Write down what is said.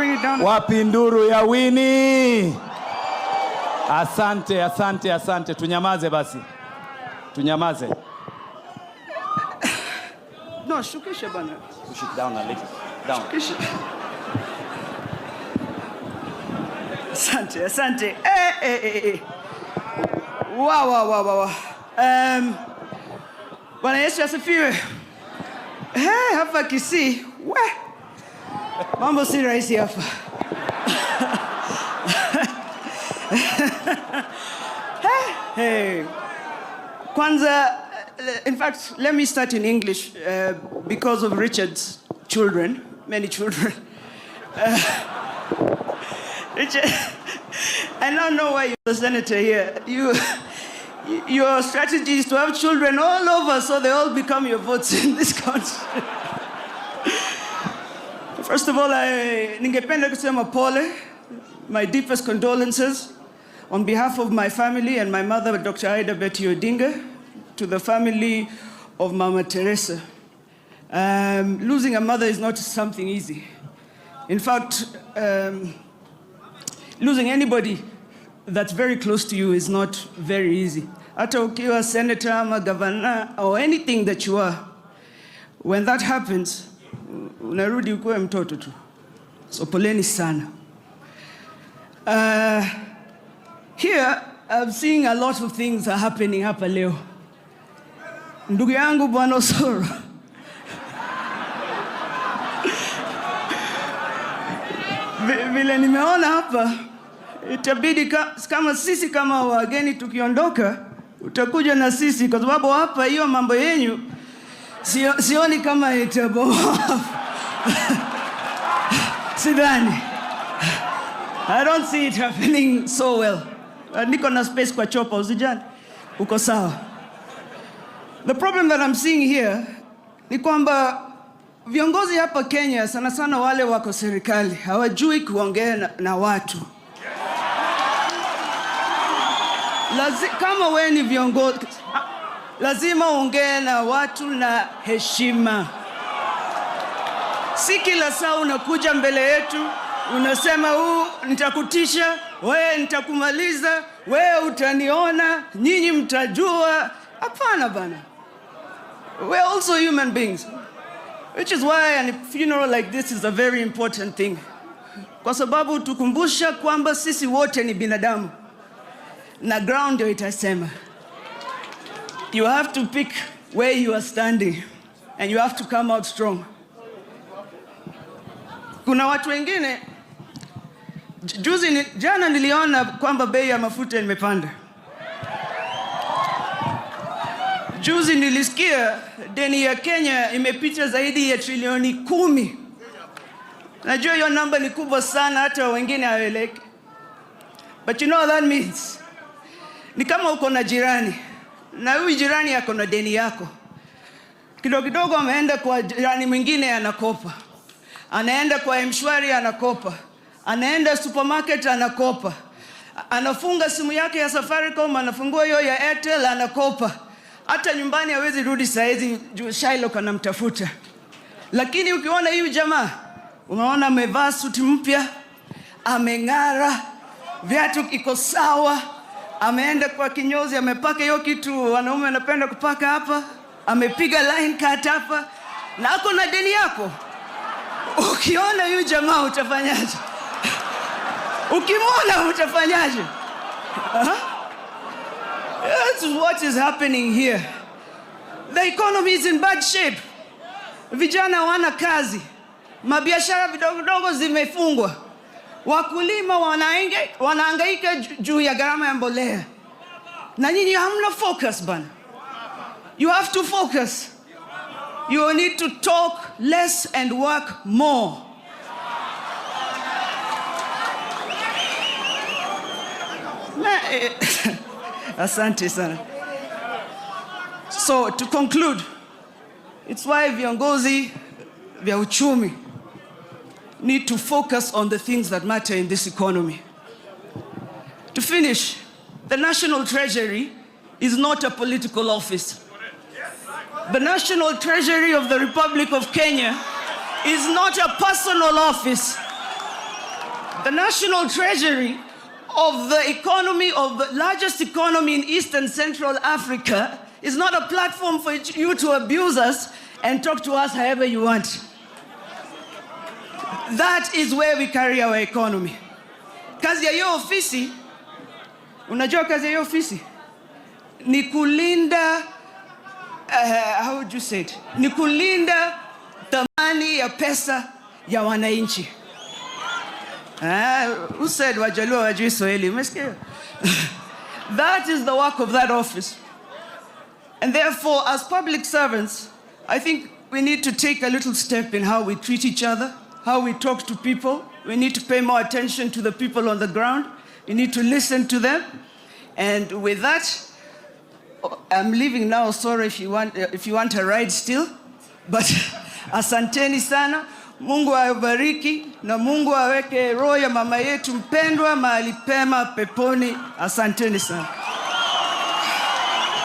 bring it down. Wapi nduru ya Winnie? Asante, asante, asante. Tunyamaze basi. Tunyamaze. No, shukisha bana. Push it down a little. Down. Shukisha. Asante, asante. Wow. Bwana Yesu asifiwe. Hapa Kisii. Mambo si rahisi hapa. Kwanza, in fact, let me start in English because of Richard's children, many children. Richard, I now know why you're the senator here. Your strategy is to have children all over so they all become your votes in this country. First of all, ningependa kusema pole, my deepest condolences on behalf of my family and my mother, Dr. Aida Betty Odinga, to the family of Mama Teresa. Losing a mother is not something easy. In fact, losing anybody that's very close to you is not very easy. Hata ukiwa senator ama governor or anything that you are, when that happens, unarudi ukuwe mtoto tu. So poleni sana. Here, I'm seeing a lot of things are happening hapa leo. Ndugu yangu Bwana Osoro. Vile nimeona hapa, itabidi kama sisi kama wageni tukiondoka, utakuja na sisi kwa sababu hapa hiyo mambo yenyu sioni kama itaboa. Sidhani. I don't see it happening so well. Niko na space kwa chopa usijani. Uko sawa. The problem that I'm seeing here ni kwamba viongozi hapa Kenya sana sana wale wako serikali hawajui kuongea na watu. Kama wewe ni viongozi lazima uongee na watu na heshima. Si kila saa unakuja mbele yetu unasema nitakutisha, wewe nitakumaliza, wewe utaniona, nyinyi mtajua. Hapana bana. We're also human beings. Which is why a funeral like this is a very important thing. Kwa sababu tukumbusha kwamba sisi wote ni binadamu. Na ground ndio itasema. You have to pick where you are standing and you have to come out strong. Kuna watu wengine jana niliona kwamba bei ya mafuta imepanda. Juzi nilisikia deni ya Kenya imepita zaidi ya trilioni 10. Najua hiyo namba ni kubwa sana hata wengine hawaeleki. But you know what that means? Ni kama uko na jirani na huyu jirani yako na deni yako. Kidogo kidogo ameenda kwa jirani mwingine anakopa. Anaenda kwa M-Shwari anakopa. Anaenda supermarket anakopa. Anafunga simu yake ya Safaricom, anafungua hiyo ya Airtel anakopa. Hata nyumbani hawezi rudi saizi juu Shylock anamtafuta. Lakini ukiona huyu jamaa, unaona amevaa suti mpya, ameng'ara, viatu iko sawa, ameenda kwa kinyozi, amepaka hiyo kitu wanaume wanapenda kupaka hapa, amepiga line cut hapa, na ako na deni yako. Ukiona huyu jamaa utafanyaje? Ukimwona utafanyaje? That's what is happening here. The economy is in bad shape. Vijana wana kazi. Mabiashara vidogo vidogo zimefungwa. Wakulima wanahangaika juu ya gharama ya mbolea. Na nyinyi hamna focus bana. You have to focus. You need to talk less and work more. Asante sana. So to conclude, it's why viongozi vya uchumi need to focus on the things that matter in this economy. To finish, the National Treasury is not a political office. The National Treasury of the Republic of Kenya is not a personal office. The national treasury of the economy of the largest economy in East and Central Africa is not a platform for you to abuse us and talk to us however you want. That is where we carry our economy. Kazi ya hiyo ofisi, unajua kazi ya hiyo ofisi? Ni kulinda, how would you say it? Ni kulinda thamani ya pesa ya wananchi. Who said Wajaluo wajui Swahili? Umesikia? That is the work of that office. And therefore, as public servants, I think we need to take a little step in how we treat each other, how we talk to people. We need to pay more attention to the people on the ground. We need to listen to them. And with that, I'm leaving now. Sorry if you want a ride still. But asanteni sana. Mungu awabariki na Mungu aweke roho ya mama yetu mpendwa mahali pema peponi. Asanteni sana.